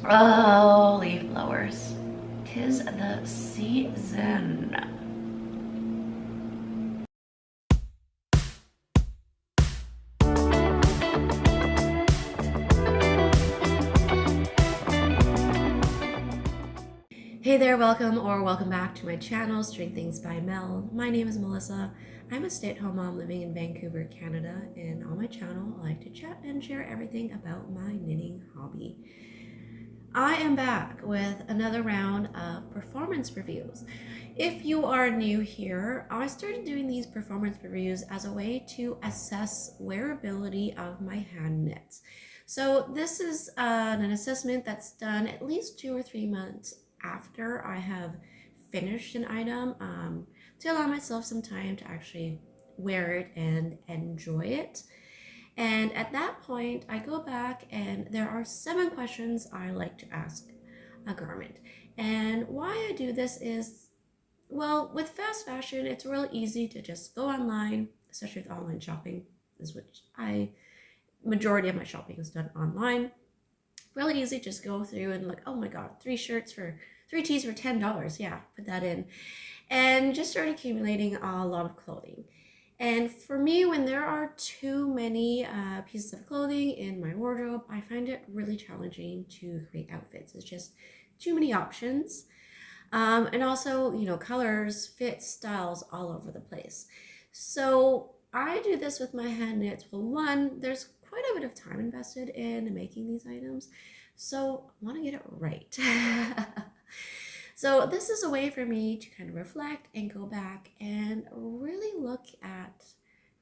Oh, leaf blowers. 'Tis the season. Hey there, welcome back to my channel, String Things by Mel. My name is Melissa. I'm a stay-at-home mom living in Vancouver, Canada, and on my channel I like to chat and share everything about my knitting hobby. I am back with another round of performance reviews. If you are new here, I started doing these performance reviews as a way to assess wearability of my hand knits. So this is an assessment that's done at least 2 or 3 months after I have finished an item, to allow myself some time to actually wear it and enjoy it. And at that point, I go back and there are 7 questions I like to ask a garment. And why I do this is, well, with fast fashion, it's real easy to just go online, especially with online shopping, is which majority of my shopping is done online. Really easy, just go through and like, oh my God, 3 tees for $10. Yeah, put that in. And just start accumulating a lot of clothing. And for me, when there are too many pieces of clothing in my wardrobe, I find it really challenging to create outfits. It's just too many options. And also, colors, fits, styles all over the place. So I do this with my hand knits. Well, one, there's quite a bit of time invested in making these items, so I want to get it right. So this is a way for me to kind of reflect and go back and really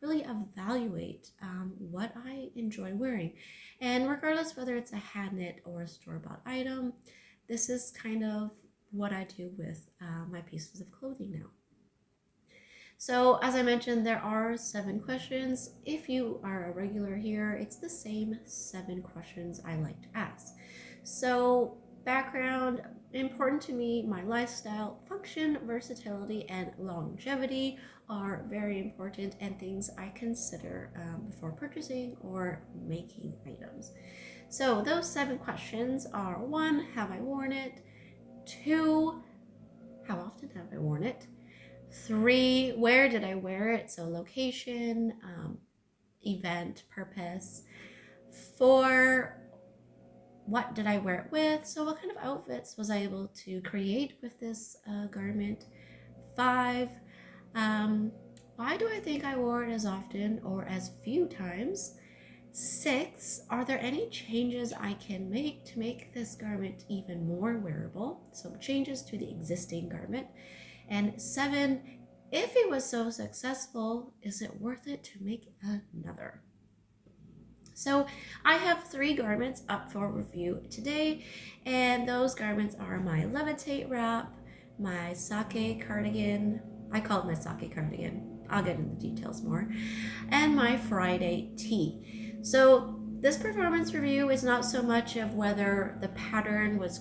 evaluate what I enjoy wearing. And regardless whether it's a hand knit or a store-bought item, this is kind of what I do with my pieces of clothing now. So as I mentioned, there are 7 questions. If you are a regular here, it's the same 7 questions I like to ask. So background, important to me, my lifestyle, function, versatility, and longevity are very important and things I consider before purchasing or making items. So those 7 questions are: 1, have I worn it? 2, how often have I worn it? 3, where did I wear it? So location, event, purpose. 4, what did I wear it with? So what kind of outfits was I able to create with this garment? 5, why do I think I wore it as often or as few times? 6, are there any changes I can make to make this garment even more wearable? So changes to the existing garment. And 7, if it was so successful, is it worth it to make another? So I have 3 garments up for review today, and those garments are my Levitate Wrap, my Sake Cardigan, I call it my Sake Cardigan, I'll get into the details more, and my Friday Tee. So this performance review is not so much of whether the pattern was,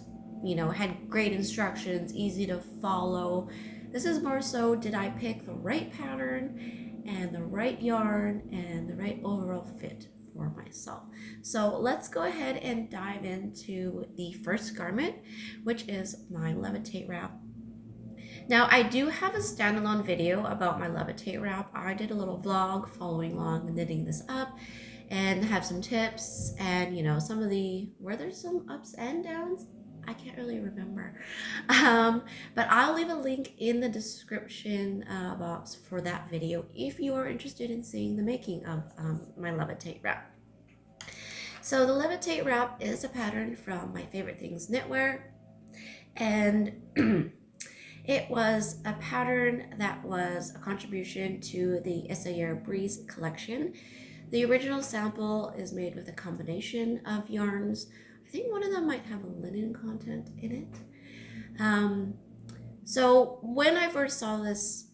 had great instructions, easy to follow. This is more so, did I pick the right pattern and the right yarn and the right overall fit for myself? So let's go ahead and dive into the first garment, which is my Levitate Wrap. Now I do have a standalone video about my Levitate Wrap. I did a little vlog following along knitting this up and have some tips and some of where there's some ups and downs, I can't really remember, but I'll leave a link in the description box for that video if you are interested in seeing the making of my Levitate Wrap. So the Levitate Wrap is a pattern from My Favorite Things Knitwear, and it was a pattern that was a contribution to the Essayer Breeze collection. The original sample is made with a combination of yarns. I think one of them might have a linen content in it. So when I first saw this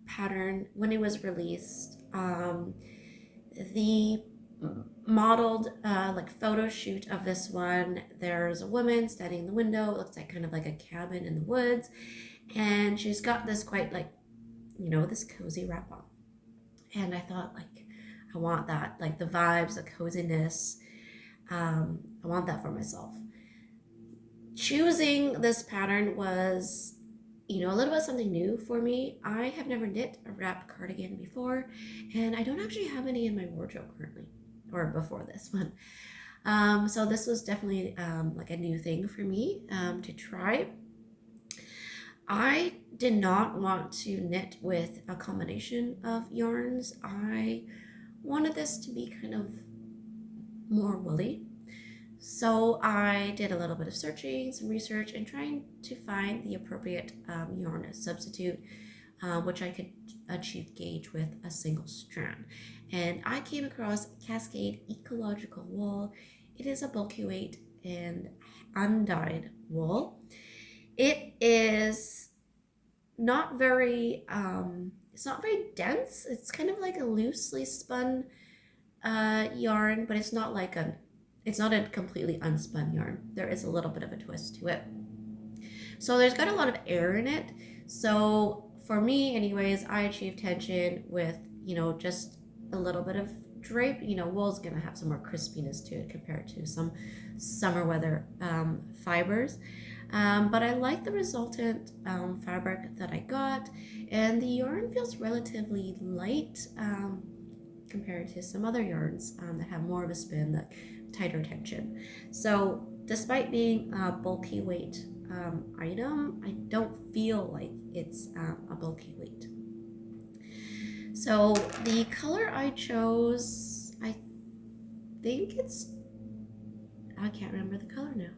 pattern, when it was released, the modeled photo shoot of this one, there's a woman standing in the window. It looks like kind of like a cabin in the woods, and she's got this quite this cozy wrap on. And I thought, I want that, the vibes, the coziness. I want that for myself. choosing this pattern was, you know, a little bit something new for me. I have never knit a wrap cardigan before, and I don't actually have any in my wardrobe currently, or before this one. So this was definitely like a new thing for me to try. I did not want to knit with a combination of yarns. I wanted this to be kind of more woolly. So I did a little bit of searching, some research, and trying to find the appropriate yarn substitute, which I could achieve gauge with a single strand. And I came across Cascade Ecological Wool. It is a bulky weight and undyed wool. It is not very, it's not very dense. It's kind of like a loosely spun yarn, but it's not like it's not a completely unspun yarn. There is a little bit of a twist to it. So there's got a lot of air in it. So for me anyways, I achieve tension with, you know, just a little bit of drape. You know, wool's gonna have some more crispiness to it compared to some summer weather fibers. But I like the resultant fabric that I got, and the yarn feels relatively light compared to some other yarns that have more of a spin, that tighter tension. So despite being a bulky weight item, I don't feel like it's a bulky weight. So the color I chose, I think it's, I can't remember the color now.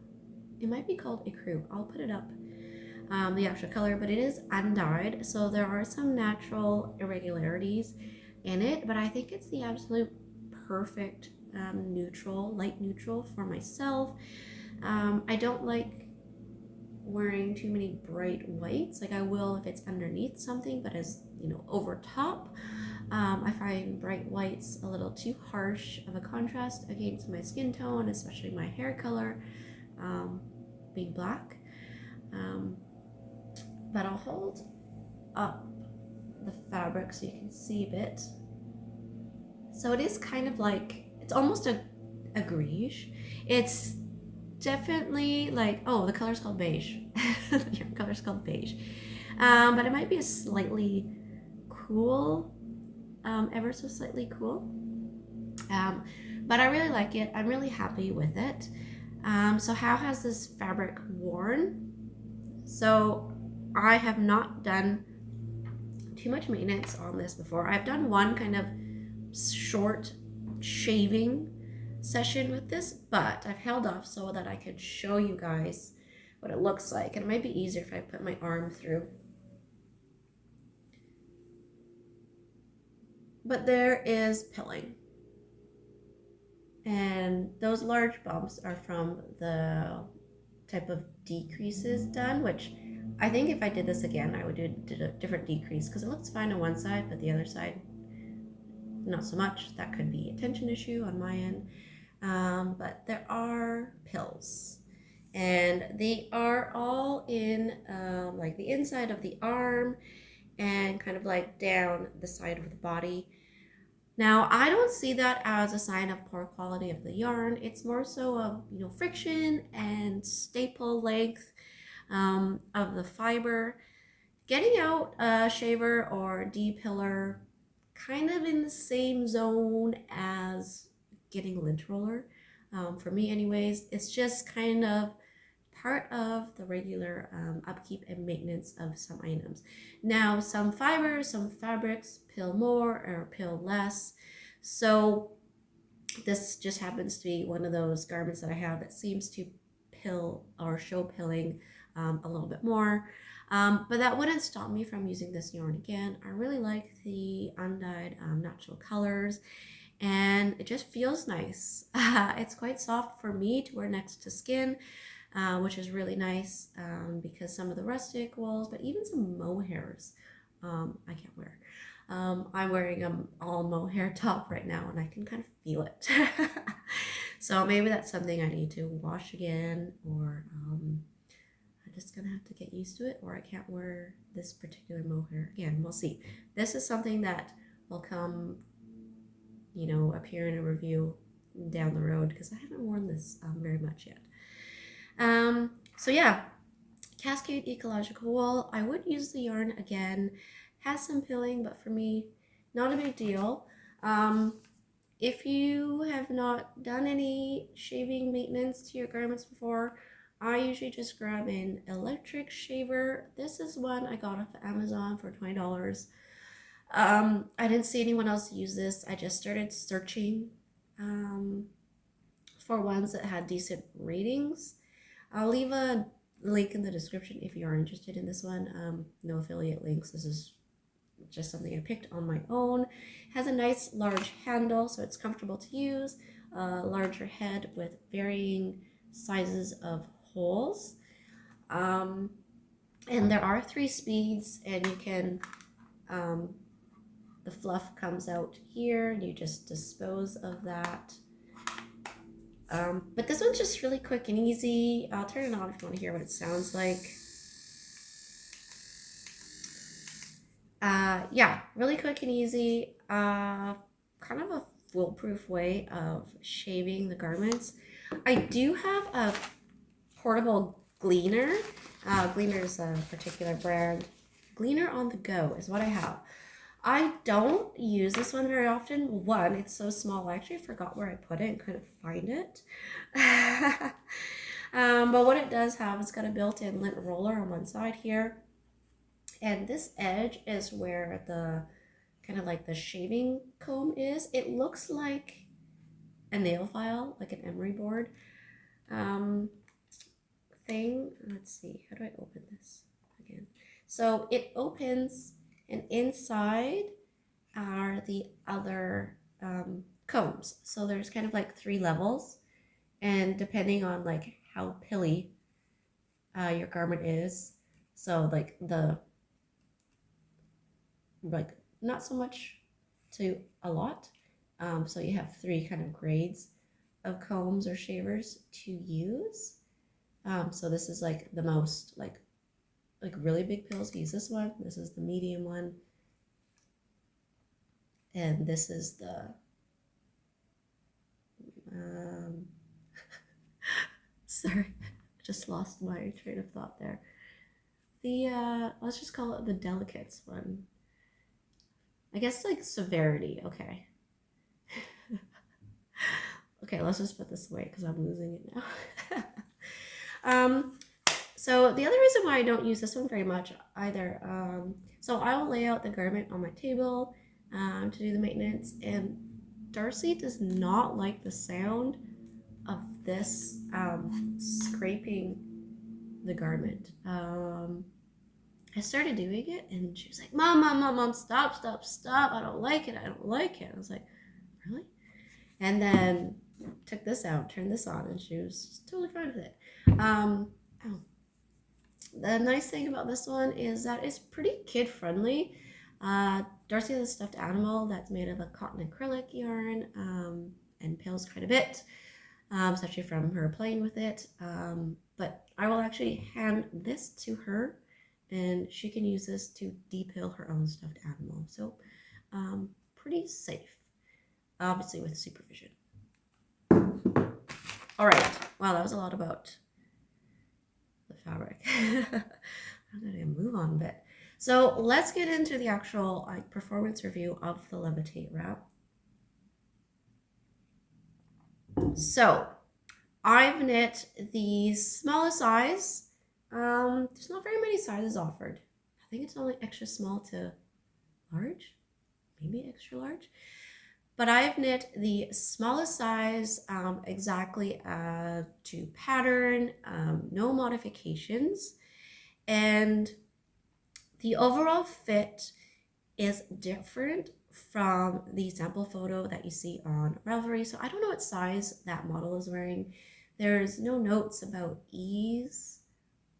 It might be called Ecru. I'll put it up, the actual color, but it is undyed, so there are some natural irregularities in it, but I think it's the absolute perfect neutral, light neutral for myself. I don't like wearing too many bright whites. Like I will if it's underneath something, but as you know, over top, I find bright whites a little too harsh of a contrast against my skin tone, especially my hair color, being black. But I'll hold up the fabric so you can see a bit. So it is kind of like, it's almost a greige. It's definitely like, oh, the color's called beige. The color's called beige. But it might be a slightly cool, ever so slightly cool. But I really like it. I'm really happy with it. So how has this fabric worn? So I have not done too much maintenance on this before. I've done one kind of short shaving session with this, but I've held off so that I could show you guys what it looks like. And it might be easier if I put my arm through. But there is pilling. And those large bumps are from the type of decreases done, which I think if I did this again, I would do a different decrease, because it looks fine on one side, but the other side, not so much. That could be a tension issue on my end. But there are pills, and they are all in like the inside of the arm and kind of like down the side of the body. Now, I don't see that as a sign of poor quality of the yarn. It's more so of, you know, friction and staple length of the fiber. Getting out a shaver or de-pillar kind of in the same zone as getting lint roller. For me anyways, it's just kind of part of the regular upkeep and maintenance of some items. Now, some fibers, some fabrics pill more or pill less. So this just happens to be one of those garments that I have that seems to pill or show pilling a little bit more. But that wouldn't stop me from using this yarn again. I really like the undyed natural colors, and it just feels nice. It's quite soft for me to wear next to skin, which is really nice because some of the rustic wools, but even some mohairs, I can't wear. I'm wearing an all mohair top right now, and I can kind of feel it. So maybe that's something I need to wash again, or I'm just gonna have to get used to it, or I can't wear this particular mohair again. We'll see. This is something that will come, you know, appear in a review down the road, because I haven't worn this very much yet. So yeah, Cascade Ecological Wool. I would use the yarn again. Has some pilling, but for me, not a big deal. If you have not done any shaving maintenance to your garments before, I usually just grab an electric shaver. This is one I got off of Amazon for $20. I didn't see anyone else use this. I just started searching for ones that had decent ratings. I'll leave a link in the description if you are interested in this one. No affiliate links. This is just something I picked on my own. Has a nice large handle, so it's comfortable to use. A larger head with varying sizes of holes. And there are 3 speeds, and you can, the fluff comes out here, and you just dispose of that. But this one's just really quick and easy. I'll turn it on if you want to hear what it sounds like. Yeah, really quick and easy. Kind of a foolproof way of shaving the garments. I do have a portable gleaner. Gleaner is a particular brand. Gleaner on the go is what I have. I don't use this one very often. One, it's so small, I actually forgot where I put it and couldn't find it. But what it does have, it's got a built-in lint roller on one side here. And this edge is where the kind of like the shaving comb is. It looks like a nail file, like an emery board thing. Let's see, how do I open this again? So it opens, and inside are the other combs. So there's kind of like 3 levels, and depending on like how pilly your garment is, so like not so much to a lot. So you have 3 kind of grades of combs or shavers to use. So this is like the most like really big pills. Use this one. This is the medium one, and this is the sorry, just lost my train of thought there. The let's just call it the delicates one. I guess like severity. Okay. Okay, let's just put this away because I'm losing it now. So the other reason why I don't use this one very much either, so I will lay out the garment on my table to do the maintenance, and Darcy does not like the sound of this scraping the garment. I started doing it, and she was like, Mom, stop, I don't like it. I was like, really? And then took this out, turned this on, and she was totally fine with it. The nice thing about this one is that it's pretty kid-friendly. Darcy has a stuffed animal that's made of a cotton acrylic yarn and pills quite a bit, especially from her playing with it. But I will actually hand this to her, and she can use this to depill her own stuffed animal. So pretty safe, obviously with supervision. All right, wow, that was a lot about the fabric. I'm gonna move on a bit. So let's get into the actual performance review of the Levitate Wrap. So I've knit the smallest size. There's not very many sizes offered. I think it's only extra small to large, maybe extra large. But I've knit the smallest size exactly to pattern, no modifications. And the overall fit is different from the sample photo that you see on Ravelry. So I don't know what size that model is wearing. There's no notes about ease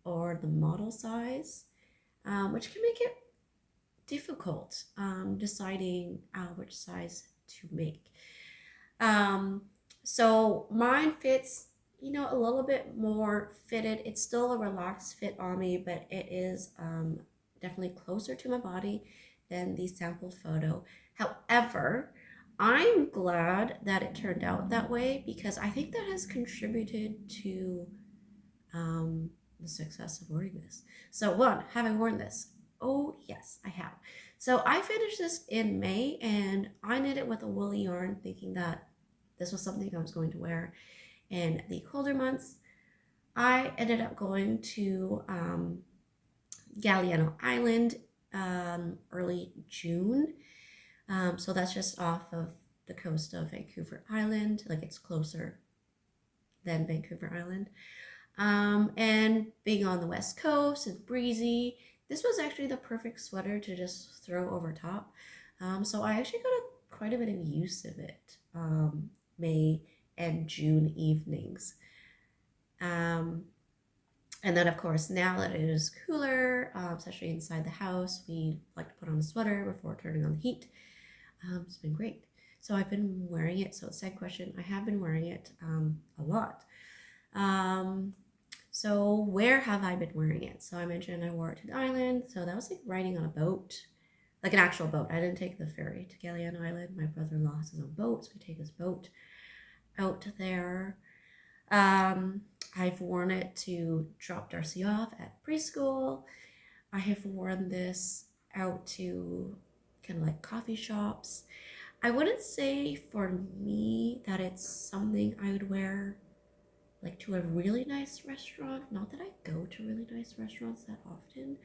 or the model size, which can make it difficult deciding which size to make. So mine fits, you know, a little bit more fitted. It's still a relaxed fit on me, but it is definitely closer to my body than the sample photo. However, I'm glad that it turned out that way, because I think that has contributed to the success of wearing this. So one, have I worn this? Oh yes, I have. So I finished this in May, and I knit it with a woolly yarn thinking that this was something I was going to wear in the colder months. I ended up going to Galliano Island early June. So that's just off of the coast of Vancouver Island. Like, it's closer than Vancouver Island. And being on the west coast and breezy, this was actually the perfect sweater to just throw over top. So I actually got quite a bit of use of it May and June evenings. And then, of course, now that it is cooler, especially inside the house, we like to put on a sweater before turning on the heat. It's been great. So I've been wearing it. So second question, I have been wearing it a lot. So where have I been wearing it? So I mentioned I wore it to the island. So that was like riding on a boat, like an actual boat. I didn't take the ferry to Galliano Island. My brother-in-law has his own boat, so we take his boat out there. I've worn it to drop Darcy off at preschool. I have worn this out to kind of like coffee shops. I wouldn't say for me that it's something I would wear like to a really nice restaurant. Not that I go to really nice restaurants that often.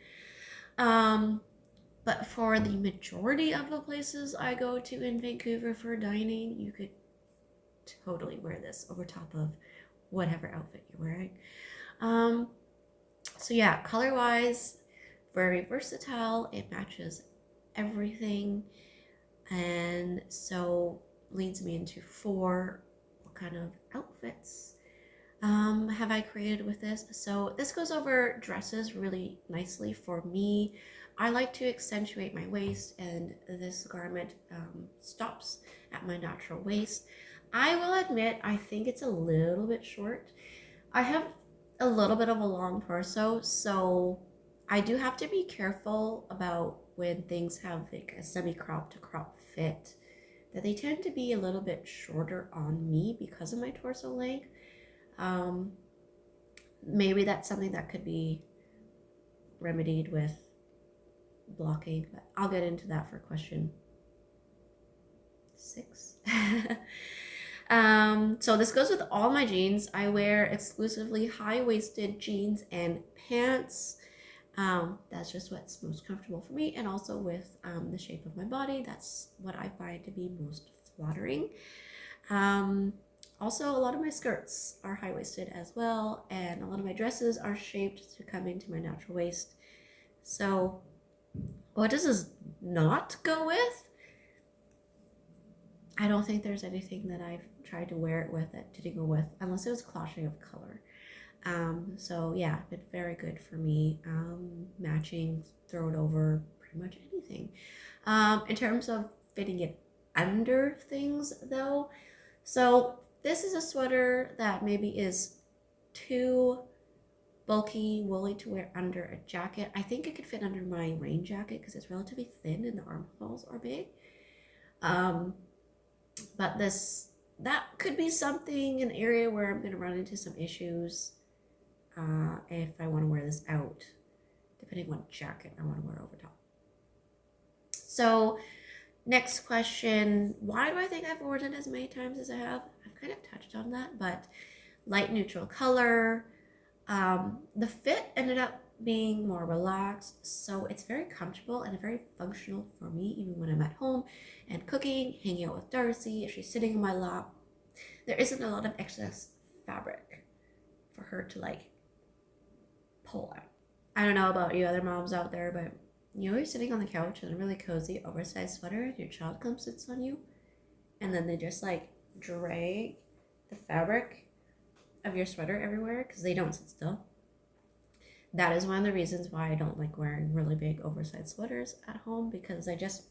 But for the majority of the places I go to in Vancouver for dining, you could totally wear this over top of whatever outfit you're wearing. So yeah, color wise, very versatile. It matches everything, and so leads me into what kind of outfits have I created with this. So this goes over dresses really nicely for me. I like to accentuate my waist, and this garment stops at my natural waist. I will admit, I think it's a little bit short. I have a little bit of a long torso, so I do have to be careful about when things have like a semi-crop to crop fit, that they tend to be a little bit shorter on me because of my torso length. Maybe that's something that could be remedied with blocking, but I'll get into that for question 6. So this goes with all my jeans. I wear exclusively high-waisted jeans and pants. That's just what's most comfortable for me, and also with the shape of my body, that's what I find to be most flattering. Also, a lot of my skirts are high-waisted as well, and a lot of my dresses are shaped to come into my natural waist. So what does this not go with? I don't think there's anything that I've tried to wear it with that didn't go with, unless it was clashing of color. So yeah, it's been very good for me. Matching, throw it over pretty much anything. In terms of fitting it under things though, so this is a sweater that maybe is too bulky, woolly to wear under a jacket. I think it could fit under my rain jacket because it's relatively thin and the armholes are big. But that could be something, an area where I'm going to run into some issues if I want to wear this out, depending on what jacket I want to wear over top. So next question, why do I think I've worn it as many times as I have? I've kind of touched on that, but light neutral color. The fit ended up being more relaxed, so it's very comfortable and very functional for me even when I'm at home and cooking, hanging out with Darcy. If she's sitting in my lap, there isn't a lot of excess fabric for her to like pull out. I don't know about you other moms out there, but you know, you're sitting on the couch in a really cozy oversized sweater and your child comes sits on you, and then they just like drag the fabric of your sweater everywhere because they don't sit still. That is one of the reasons why I don't like wearing really big oversized sweaters at home, because I just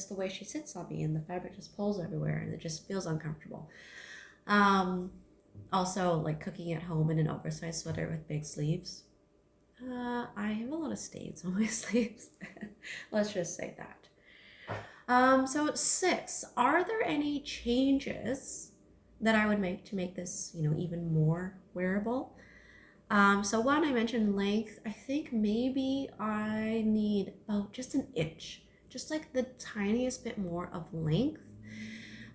the way she sits on me and the fabric just pulls everywhere and it just feels uncomfortable. Also, like cooking at home in an oversized sweater with big sleeves, I have a lot of stains on my sleeves. Let's just say that. So 6, are there any changes that I would make to make this, you know, even more wearable? So one, I mentioned length. I think maybe I need about just an inch, just like the tiniest bit more of length.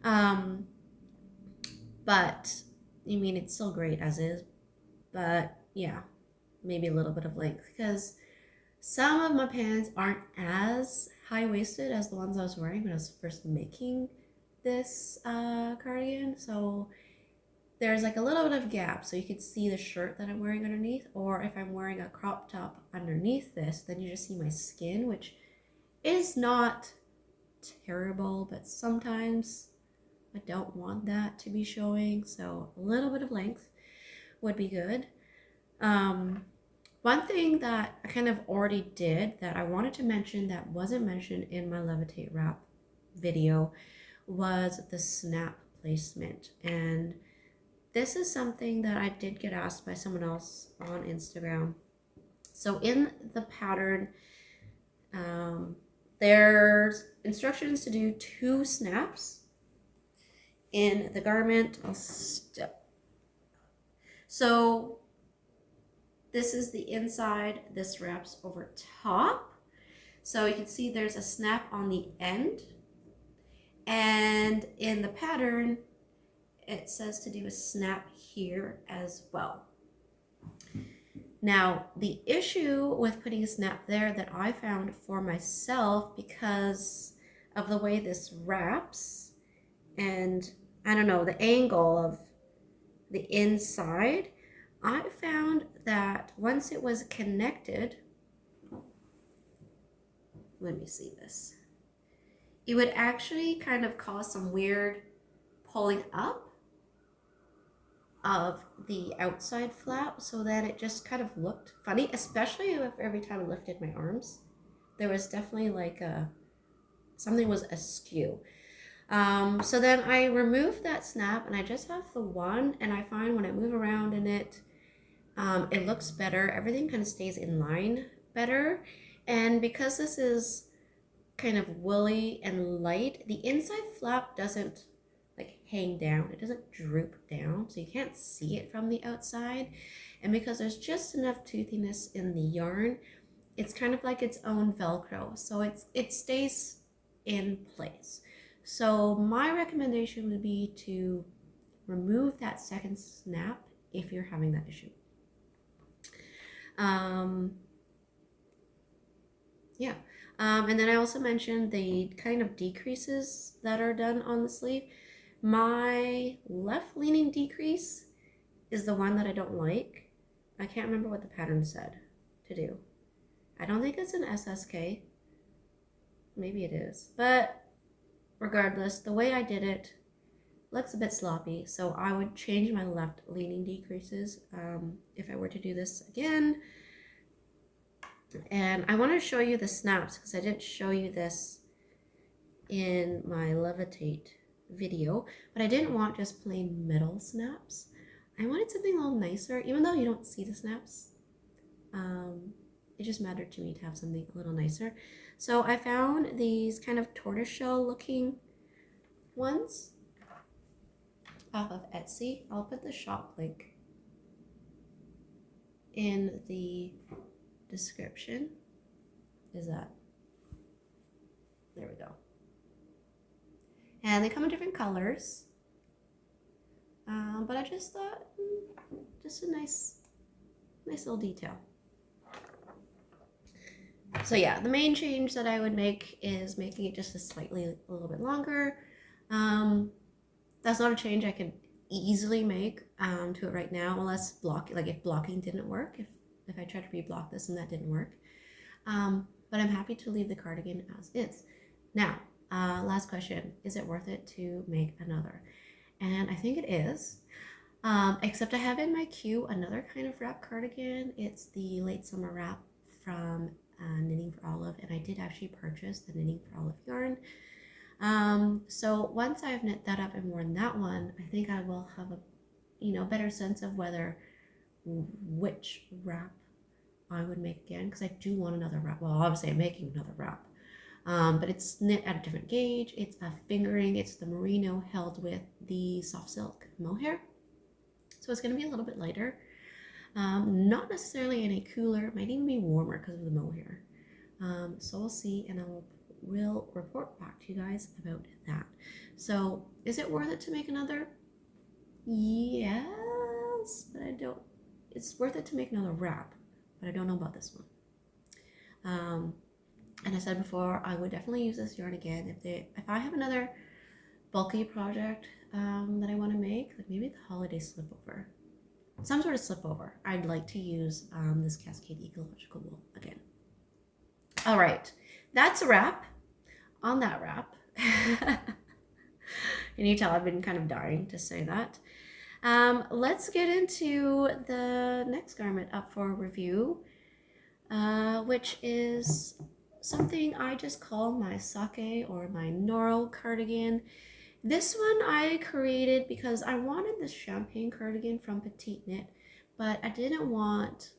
But I mean, it's still great as is, but yeah, maybe a little bit of length, because some of my pants aren't as high-waisted as the ones I was wearing when I was first making this cardigan. So there's like a little bit of gap, so you can see the shirt that I'm wearing underneath, or if I'm wearing a crop top underneath this, then you just see my skin, which is not terrible, but sometimes I don't want that to be showing, so a little bit of length would be good. One thing that I kind of already did that I wanted to mention that wasn't mentioned in my Levitate Wrap video was the snap placement. And this is something that I did get asked by someone else on Instagram. So in the pattern, there's instructions to do 2 snaps in the garment. So this is the inside, this wraps over top. So you can see there's a snap on the end. And in the pattern, it says to do a snap here as well. Now, the issue with putting a snap there that I found for myself, because of the way this wraps, and I don't know, the angle of the inside, I found that once it was connected, let me see this, it would actually kind of cause some weird pulling up of the outside flap, so that it just kind of looked funny, especially if every time I lifted my arms, there was definitely like something was askew. So then I removed that snap and I just have the one, and I find when I move around in it, it looks better. Everything kind of stays in line better. And because this is kind of woolly and light, the inside flap doesn't like hang down. It doesn't droop down, so you can't see it from the outside. And because there's just enough toothiness in the yarn, it's kind of like its own Velcro. So it stays in place. So my recommendation would be to remove that second snap if you're having that issue. And then I also mentioned the kind of decreases that are done on the sleeve. My left leaning decrease is the one that I don't like. I can't remember what the pattern said to do. I don't think it's an SSK. Maybe it is. But regardless, the way I did it looks a bit sloppy. So I would change my left leaning decreases if I were to do this again. And I want to show you the snaps because I didn't show you this in my Levitate video, but I didn't want just plain metal snaps. I wanted something a little nicer, even though you don't see the snaps. It just mattered to me to have something a little nicer. So I found these kind of tortoiseshell looking ones off of Etsy. I'll put the shop link in the description. Is that? There we go. And they come in different colors. But I just thought, just a nice little detail. So yeah, the main change that I would make is making it just a little bit longer. That's not a change I could easily make to it right now, unless if blocking didn't work, if I tried to re-block this and that didn't work. But I'm happy to leave the cardigan as is. Now, last question, is it worth it to make another? And I think it is, except I have in my queue another kind of wrap cardigan. It's the late summer wrap from Knitting for Olive, and I did actually purchase the Knitting for Olive yarn. So once I've knit that up and worn that one, I think I will have a better sense of which wrap I would make again, because I do want another wrap. Well, obviously I'm making another wrap, but it's knit at a different gauge. It's a fingering. It's the merino held with the soft silk mohair, so it's going to be a little bit lighter. Not necessarily any cooler, it might even be warmer because of the mohair. So we'll see, and we'll report back to you guys about that. So is it worth it to make another? Yes, but I don't. It's worth it to make another wrap, but I don't know about this one. And I said before, I would definitely use this yarn again if I have another bulky project that I want to make, like maybe the holiday slipover, some sort of slipover. I'd like to use this Cascade Ecological Wool again. All right, that's a wrap on that wrap. Can you tell I've been kind of dying to say that? Let's get into the next garment up for review, which is something I just call my sake or my Noro cardigan. This one I created because I wanted this champagne cardigan from Petite Knit, but I didn't want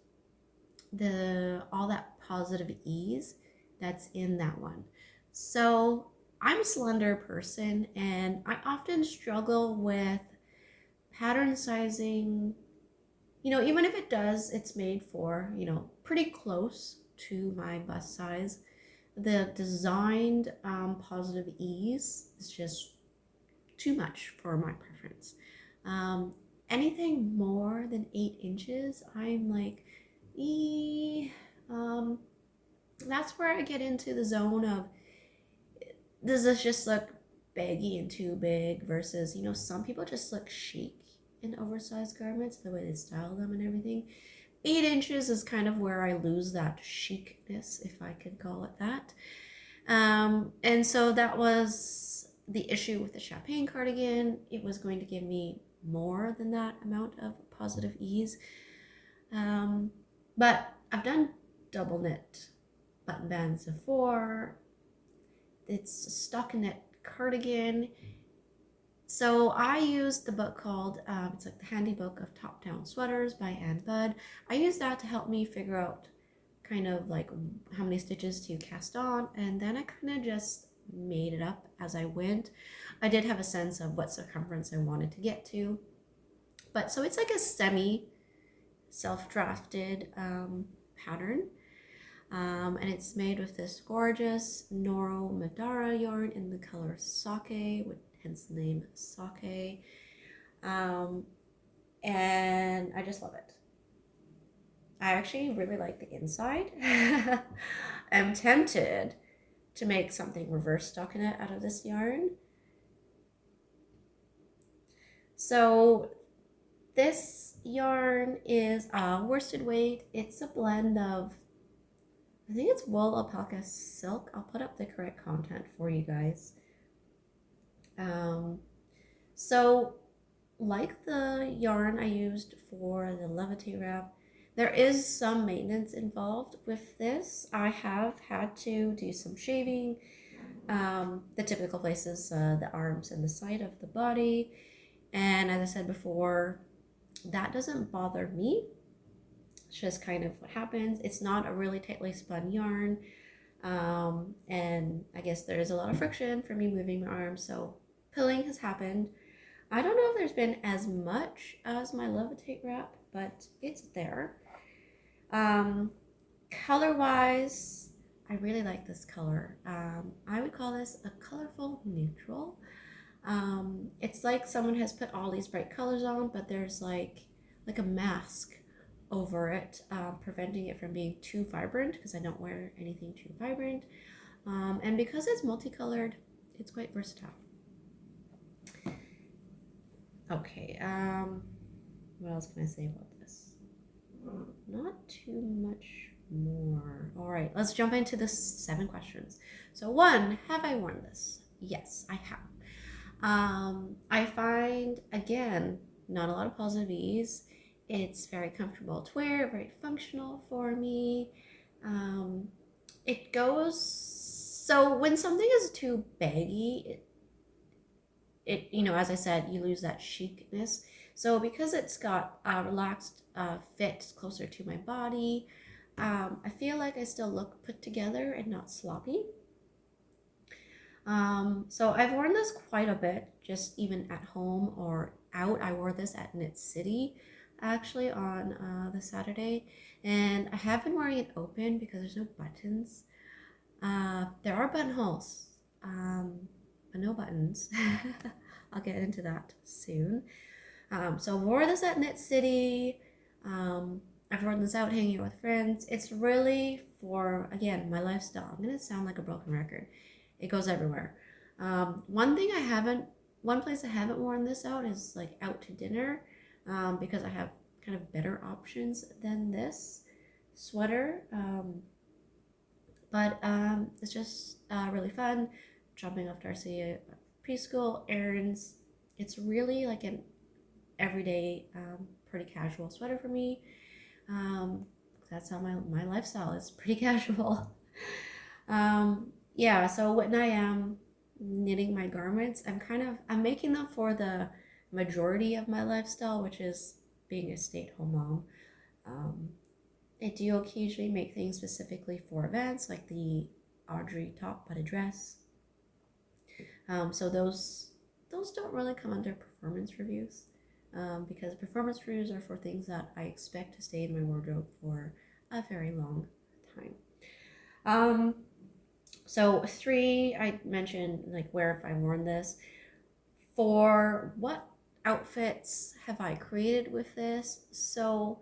all that positive ease that's in that one. So I'm a slender person and I often struggle with pattern sizing. You know, even if it's made for, you know, pretty close to my bust size, the designed positive ease is just too much for my preference. Anything more than 8 inches, I'm like, that's where I get into the zone of, does this just look baggy and too big versus, you know, some people just look chic in oversized garments, the way they style them and everything. 8 inches is kind of where I lose that chicness, if I could call it that. And so that was the issue with the champagne cardigan. It was going to give me more than that amount of positive ease. But I've done double knit button bands before. It's a stockinette cardigan. So I used the book called, it's like the Handy Book of Top-Down Sweaters by Ann Budd. I used that to help me figure out kind of like how many stitches to cast on, and then I kind of just made it up as I went. I did have a sense of what circumference I wanted to get to. But so it's like a semi self-drafted pattern. And it's made with this gorgeous Noro Madara yarn in the color sake, hence the name sake. And I just love it. I actually really like the inside. I'm tempted to make something reverse stockinette out of this yarn. So this yarn is worsted weight. It's a blend of, I think it's wool, alpaca, silk. I'll put up the correct content for you guys. So like the yarn I used for the Levitate Wrap, there is some maintenance involved with this. I have had to do some shaving, the typical places, the arms and the side of the body. And as I said before, that doesn't bother me. It's just kind of what happens. It's not a really tightly spun yarn. And I guess there is a lot of friction for me moving my arms, so pilling has happened. I don't know if there's been as much as my Levitate Wrap, but it's there. Color-wise, I really like this color. I would call this a colorful neutral. It's like someone has put all these bright colors on, but there's like a mask over it, preventing it from being too vibrant, because I don't wear anything too vibrant. And because it's multicolored, it's quite versatile. Okay, what else can I say about this? Not too much more. All right, let's jump into the 7 questions. So 1, have I worn this? Yes, I have. I find, again, not a lot of positive ease. It's very comfortable to wear, very functional for me. It goes, so when something is too baggy, it, you know, as I said, you lose that chicness. So because it's got a relaxed fit closer to my body, I feel like I still look put together and not sloppy. So I've worn this quite a bit, just even at home or out. I wore this at Knit City actually on the Saturday, and I have been wearing it open because there's no buttons. There are buttonholes, but no buttons. I'll get into that soon. So I wore this at Knit City. I've worn this out hanging out with friends. It's really for, again, my lifestyle. I'm gonna sound like a broken record. It goes everywhere. One place I haven't worn this out is like out to dinner, because I have kind of better options than this sweater. But it's just really fun. Dropping off Darcy at preschool, errands. It's really like an everyday, pretty casual sweater for me. That's how my lifestyle is, pretty casual. Yeah, so when I am knitting my garments, I'm making them for the majority of my lifestyle, which is being a stay-at-home mom. I do occasionally make things specifically for events, like the Audrey top butted dress. So those don't really come under performance reviews, because performance reviews are for things that I expect to stay in my wardrobe for a very long time. So 3, I mentioned like where have I worn this. For what outfits have I created with this? So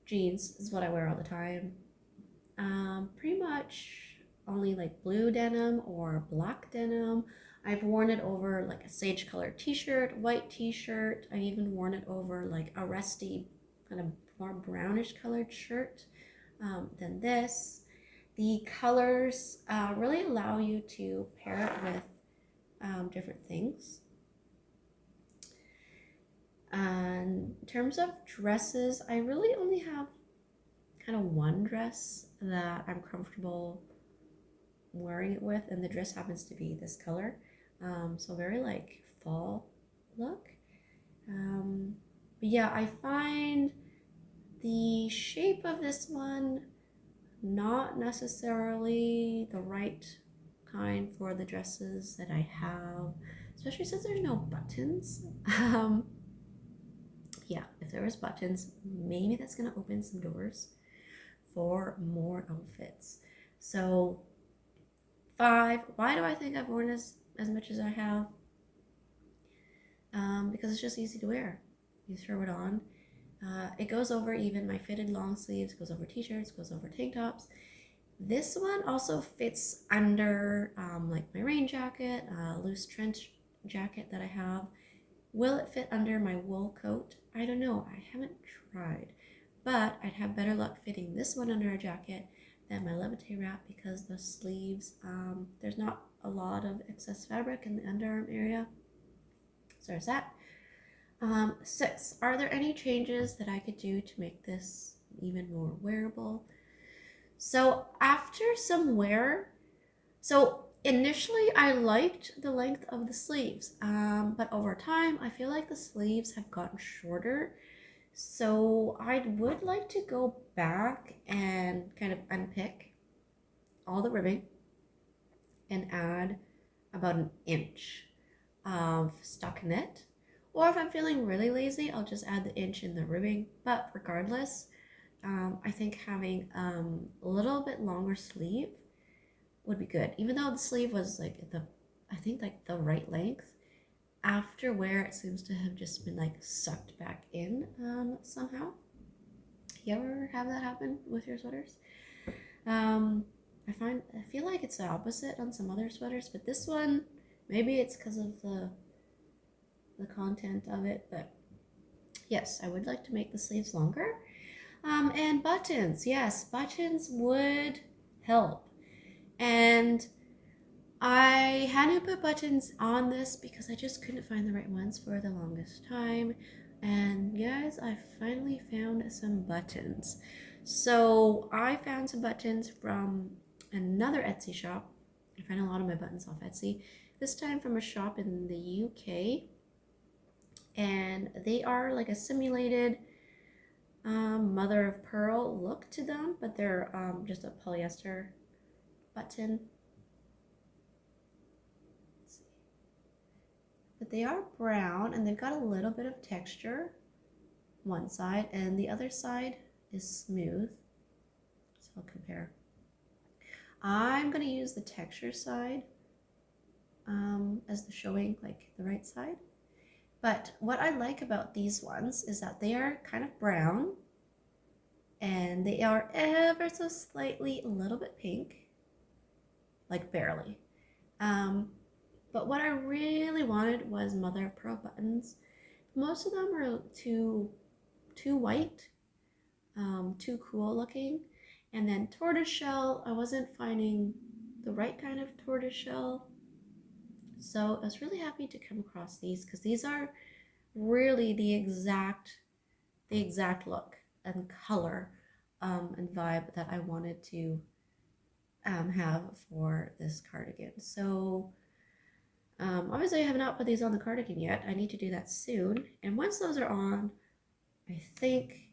jeans is what I wear all the time. Pretty much only like blue denim or black denim. I've worn it over like a sage colored t-shirt, white t-shirt. I've even worn it over like a rusty kind of more brownish colored shirt than this. The colors really allow you to pair it with different things. And in terms of dresses, I really only have kind of one dress that I'm comfortable wearing it with, and the dress happens to be this color. So very like fall look. But yeah, I find the shape of this one not necessarily the right kind for the dresses that I have, especially since there's no buttons. Yeah, if there was buttons, maybe that's gonna open some doors for more outfits. So 5, why do I think I've worn this as much as I have? Because it's just easy to wear. You throw it on. It goes over even my fitted long sleeves, goes over t-shirts, goes over tank tops. This one also fits under like my rain jacket, loose trench jacket that I have. Will it fit under my wool coat? I don't know, I haven't tried. But I'd have better luck fitting this one under a jacket than my Levitate Wrap, because the sleeves, there's not a lot of excess fabric in the underarm area. So there's that. 6, are there any changes that I could do to make this even more wearable? So after some wear, so initially I liked the length of the sleeves, but over time I feel like the sleeves have gotten shorter. So I would like to go back and kind of unpick all the ribbing and add about an inch of stockinette. Or if I'm feeling really lazy, I'll just add the inch in the ribbing. But regardless, I think having a little bit longer sleeve would be good. Even though the sleeve was like I think like the right length, after wear it seems to have just been like sucked back in somehow. You ever have that happen with your sweaters? I feel like it's the opposite on some other sweaters, but this one, maybe it's because of the content of it, but yes, I would like to make the sleeves longer. And buttons, yes, buttons would help. And I had to put buttons on this because I just couldn't find the right ones for the longest time. And guys, I finally found some buttons. So I found some buttons from another Etsy shop. I find a lot of my buttons off Etsy, this time from a shop in the UK. And they are like a simulated mother of pearl look to them, but they're just a polyester button. Let's see. But they are brown and they've got a little bit of texture. one side, and the other side is smooth. So I'll compare. I'm going to use the texture side as the showing, like the right side. But what I like about these ones is that they are kind of brown, and they are ever so slightly a little bit pink, like barely. But what I really wanted was mother of pearl buttons. Most of them are too white, too cool looking. And then tortoiseshell, I wasn't finding the right kind of tortoiseshell. So I was really happy to come across these, because these are really the exact look and color and vibe that I wanted to have for this cardigan. So obviously I have not put these on the cardigan yet. I need to do that soon. And once those are on, I think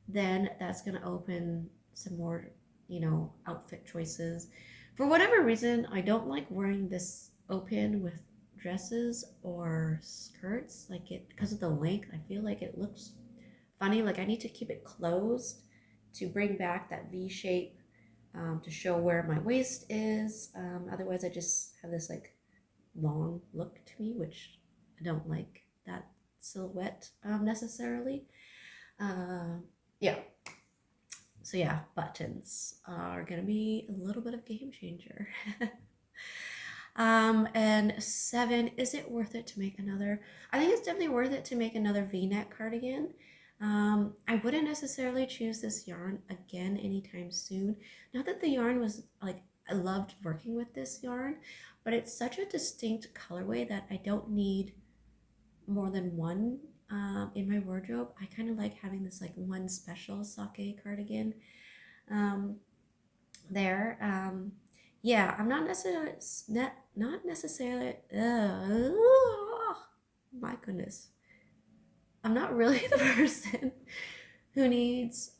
then that's going to open some more, you know, outfit choices. For whatever reason, I don't like wearing this open with dresses or skirts, like it, because of the length. I feel like it looks funny. Like I need to keep it closed to bring back that V shape, to show where my waist is. Otherwise I just have this like long look to me, which I don't like that silhouette necessarily. Yeah. So yeah, buttons are gonna be a little bit of game changer. And 7, is it worth it to make another? I think it's definitely worth it to make another V-neck cardigan. I wouldn't necessarily choose this yarn again anytime soon. Not that the yarn was like, I loved working with this yarn, but it's such a distinct colorway that I don't need more than one in my wardrobe. I kind of like having this like one special sake cardigan there. Yeah, I'm not necessarily, my goodness. I'm not really the person who needs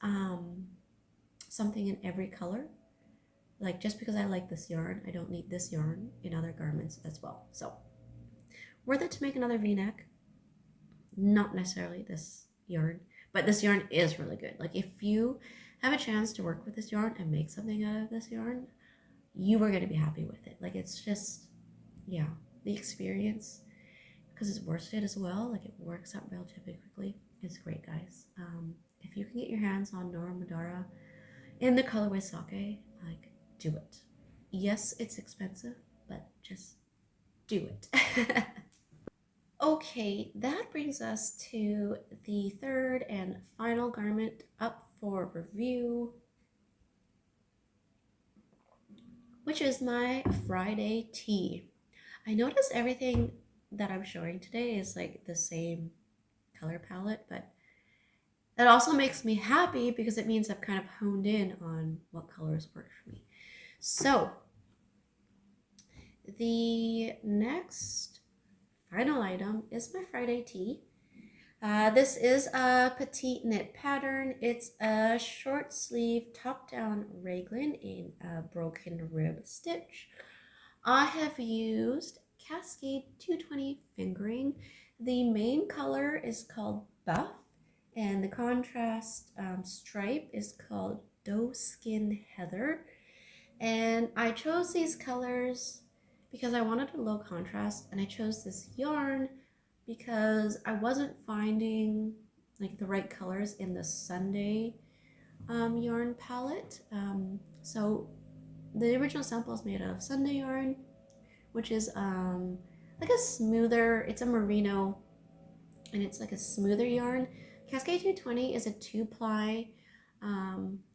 something in every color. Like, just because I like this yarn, I don't need this yarn in other garments as well. So, worth it to make another V-neck? Not necessarily this yarn, but this yarn is really good. Like, if you have a chance to work with this yarn and make something out of this yarn, you are going to be happy with it. Like, it's just, yeah, the experience, because it's worsted as well, like it works out relatively quickly. It's great, guys. If you can get your hands on Nora Madara in the colorway sake, like, do it. Yes, it's expensive, but just do it. Okay, that brings us to the third and final garment up for review, which is my Friday tee. I noticed everything that I'm showing today is like the same color palette, but that also makes me happy because it means I've kind of honed in on what colors work for me. So the next final item is my Friday tee. This is a petite knit pattern. It's a short sleeve top down raglan in a broken rib stitch. I have used Cascade 220 fingering. The main color is called Buff, and the contrast stripe is called Doe Skin Heather. And I chose these colors because I wanted a low contrast, and I chose this yarn because I wasn't finding like the right colors in the Sunday yarn palette. So the original sample is made out of Sunday yarn, which is like a smoother, it's a merino, and it's like a smoother yarn. Cascade 220 is a 2-ply,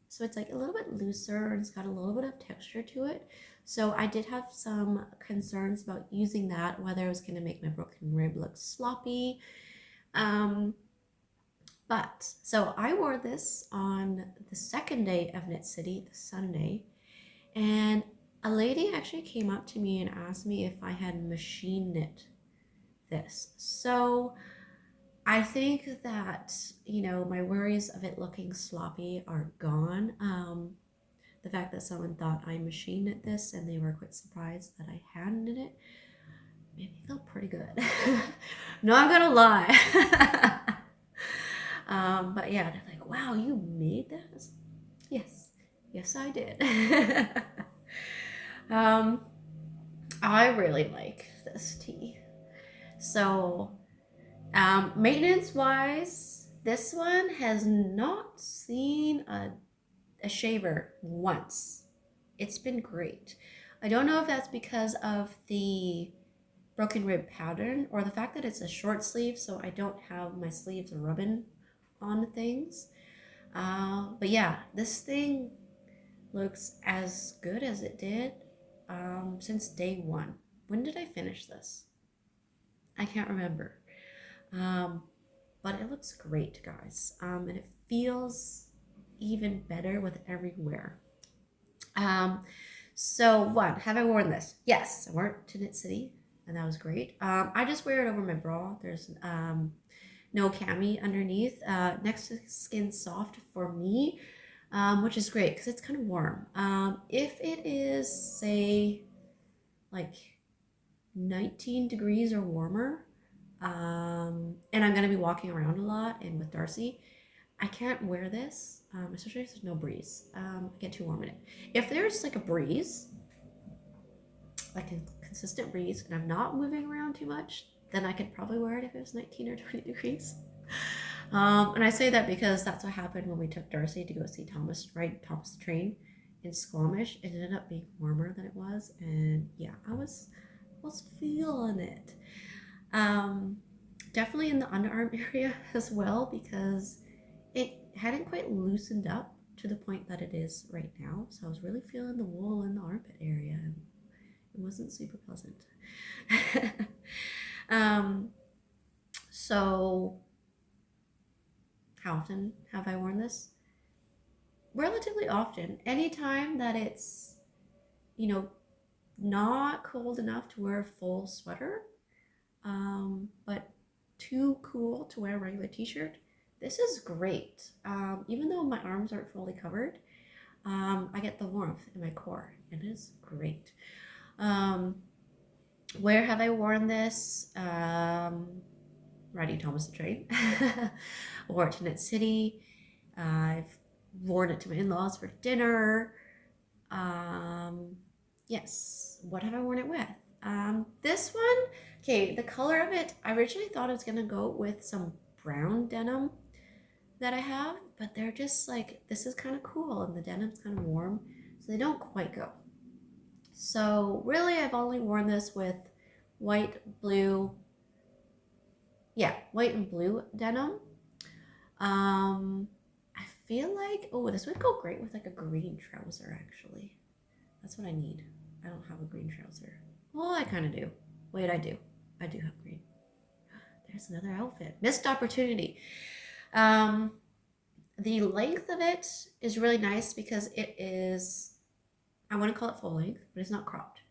so it's like a little bit looser, and it's got a little bit of texture to it. So I did have some concerns about using that, whether it was going to make my broken rib look sloppy. But so I wore this on the second day of Knit City, the Sunday, and a lady actually came up to me and asked me if I had machine knit this. So I think that, you know, my worries of it looking sloppy are gone. The fact that someone thought I machine knit this and they were quite surprised that I hand knit it made me feel pretty good. No, I'm gonna lie. But yeah, they're like, wow, you made this? Yes, yes, I did. um, I really like this tea. So, maintenance wise, this one has not seen a shaver once. It's been great. I don't know if that's because of the broken rib pattern or the fact that it's a short sleeve, so I don't have my sleeves rubbing on things. But yeah, this thing looks as good as it did since day one. When did I finish this? I can't remember. Um, but it looks great, guys. And it feels even better with every wear. So one, have I worn this? Yes, I wore it to Knit City, and that was great. I just wear it over my bra. There's no cami underneath. Next to skin soft for me, which is great because it's kind of warm. If it is, say, like 19 degrees or warmer, and I'm going to be walking around a lot and with Darcy, I can't wear this, especially if there's no breeze. I get too warm in it. If there's like a breeze, like a consistent breeze, and I'm not moving around too much, then I could probably wear it if it was 19 or 20 degrees. And I say that because that's what happened when we took Darcy to go see Thomas, ride Thomas the train in Squamish. It ended up being warmer than it was, and yeah, I was feeling it. Definitely in the underarm area as well because it hadn't quite loosened up to the point that it is right now. So I was really feeling the wool in the armpit area, and it wasn't super pleasant. So how often have I worn this? Relatively often. Anytime that it's, not cold enough to wear a full sweater, but too cool to wear a regular t-shirt, this is great. Even though my arms aren't fully covered, I get the warmth in my core. It is great. Where have I worn this? Riding Thomas the Train. Wore it to Knit City. I've worn it to my in-laws for dinner. Yes. What have I worn it with? This one, okay, the color of it, I originally thought I was gonna go with some brown denim that I have, but they're just like, this is kind of cool and the denim's kind of warm, so they don't quite go. So really I've only worn this with white, blue, white and blue denim. I feel like, oh, this would go great with like a green trouser actually. That's what I need. I don't have a green trouser. Well, I kind of do. Wait, I do. I do have green. There's another outfit. Missed opportunity. The length of it is really nice because it is, I want to call it full length, but it's not cropped.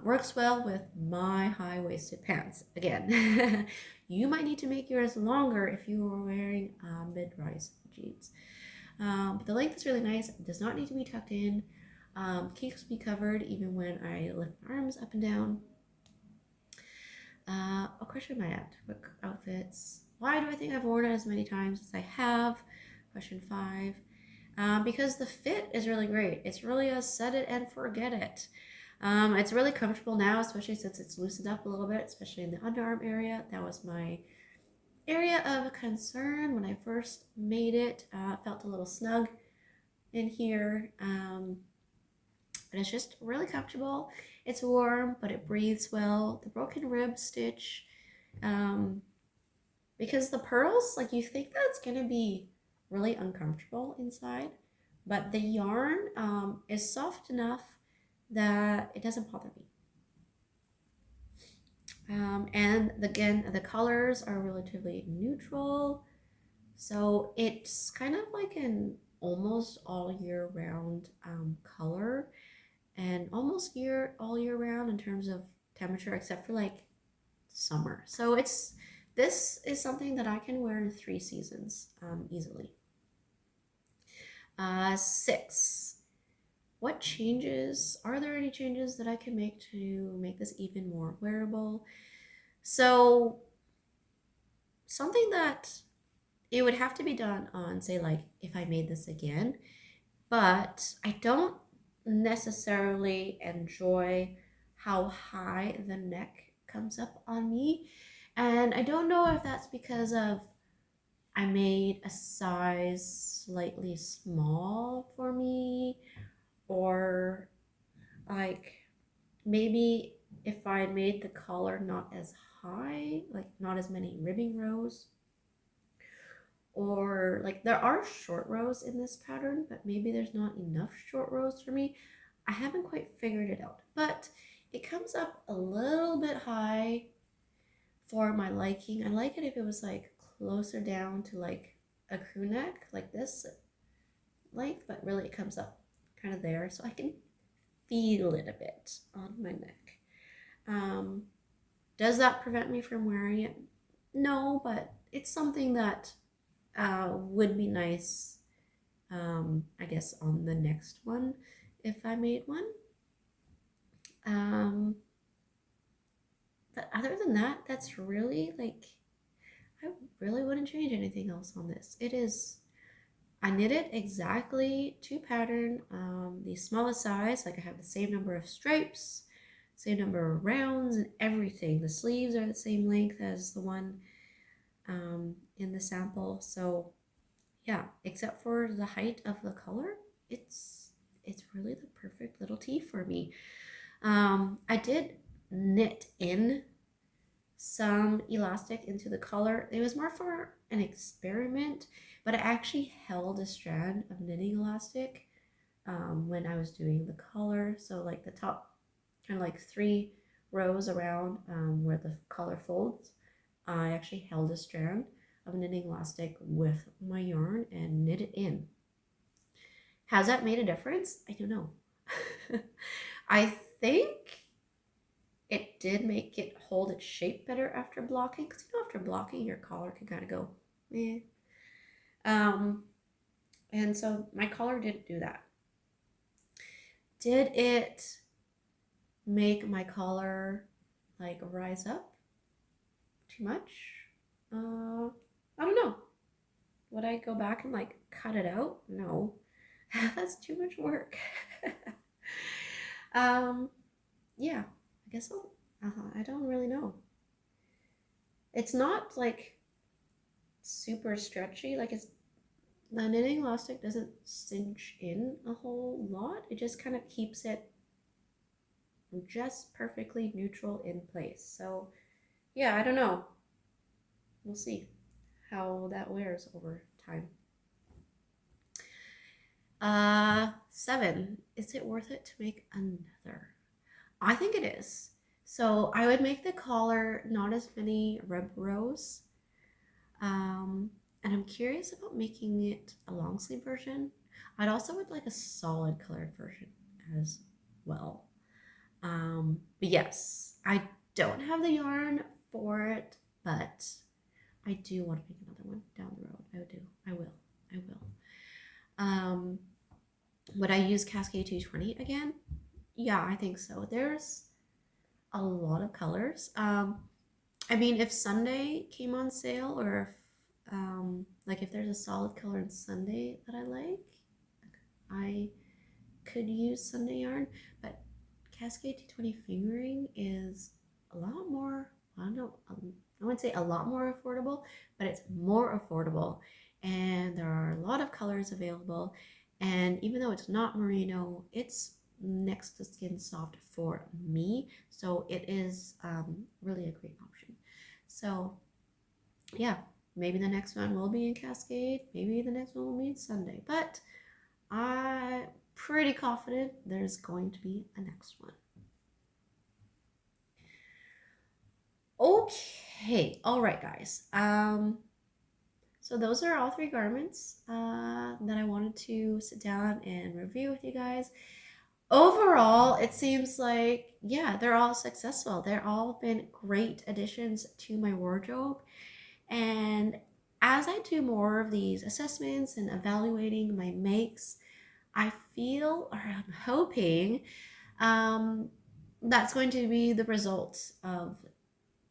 Works well with my high-waisted pants. Again, you might need to make yours longer if you are wearing mid-rise jeans. But the length is really nice. It does not need to be tucked in. Keeps me covered even when I lift my arms up and down. What question am I at? What outfits? Why do I think I've worn it as many times as I have? Question 5. Because the fit is really great. It's really a set it and forget it. It's really comfortable now, especially since it's loosened up a little bit, especially in the underarm area. That was my area of concern when I first made it. It felt a little snug in here. But it's just really comfortable. It's warm, but it breathes well. The broken rib stitch, because the pearls, like you think that's gonna be really uncomfortable inside, but the yarn is soft enough that it doesn't bother me. And again, the colors are relatively neutral, so it's kind of like an almost all year round color, and almost all year round in terms of temperature, except for like summer. So this is something that I can wear in 3 seasons easily. 6. What changes? Are there any changes that I can make to make this even more wearable? So something that it would have to be done on, say, like if I made this again, but I don't necessarily enjoy how high the neck comes up on me. And I don't know if that's because of I made a size slightly small for me, or like maybe if I made the collar not as high, like not as many ribbing rows, or like there are short rows in this pattern, but maybe there's not enough short rows for me. I haven't quite figured it out, but it comes up a little bit high for my liking. I like it if it was like closer down to like a crew neck, like this length, but really it comes up kind of there, so I can feel it a bit on my neck. Does that prevent me from wearing it? No, but it's something that would be nice, I guess, on the next one if I made one. But other than that, that's really like, I really wouldn't change anything else on this. It is, I knit it exactly to pattern, the smallest size, like I have the same number of stripes, same number of rounds and everything. The sleeves are the same length as the one in the sample. So yeah, except for the height of the color, it's really the perfect little tee for me. I did knit in some elastic into the collar. It was more for an experiment, but I actually held a strand of knitting elastic when I was doing the collar. So like the top kind of like 3 rows around where the collar folds, I actually held a strand of knitting elastic with my yarn and knit it in. Has that made a difference? I don't know. I think it did make it hold its shape better after blocking, because you know, after blocking your collar can kind of go eh. And so my collar didn't do that. Did it make my collar like rise up too much? I don't know. Would I go back and like cut it out? No. That's too much work. Yeah, I guess I don't really know. It's not like super stretchy, like it's, the knitting elastic doesn't cinch in a whole lot. It just kind of keeps it just perfectly neutral in place. So yeah, I don't know. We'll see how that wears over time. 7, is it worth it to make another? I think it is. So I would make the collar not as many rib rows. And I'm curious about making it a long sleeve version. I'd also would like a solid colored version as well. But yes, I don't have the yarn for it, but I do want to make another one down the road. I will. Would I use Cascade 220 again? Yeah, I think so. There's a lot of colors. I mean, if Sunday came on sale, or if like if there's a solid color in Sunday that I like, I could use Sunday yarn. But Cascade 220 fingering is a lot more, I don't know, I wouldn't say a lot more affordable, but it's more affordable, and there are a lot of colors available. And even though it's not merino, it's next to skin soft for me, so it is really a great option. So yeah, maybe the next one will be in Cascade, maybe the next one will be in Sunday, but I'm pretty confident there's going to be a next one. Okay, all right, guys. So those are all 3 garments that I wanted to sit down and review with you guys. Overall, it seems like, yeah, they're all successful. They're all been great additions to my wardrobe. And as I do more of these assessments and evaluating my makes, I feel, or I'm hoping, that's going to be the result of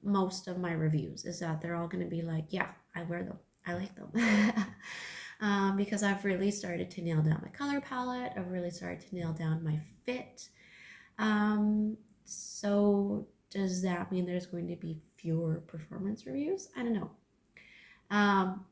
most of my reviews, is that they're all going to be like, yeah, I wear them. I like them. Because I've really started to nail down my color palette. I've really started to nail down my fit. So does that mean there's going to be fewer performance reviews? I don't know.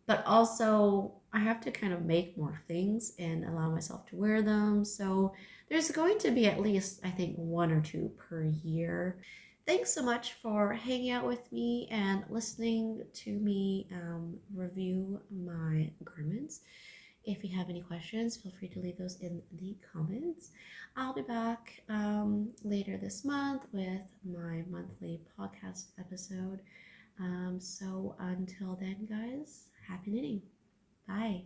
But also, I have to kind of make more things and allow myself to wear them. So there's going to be at least, I think, one or two per year. Thanks so much for hanging out with me and listening to me review my garments. If you have any questions, feel free to leave those in the comments. I'll be back later this month with my monthly podcast episode. So until then, guys, happy knitting. Bye.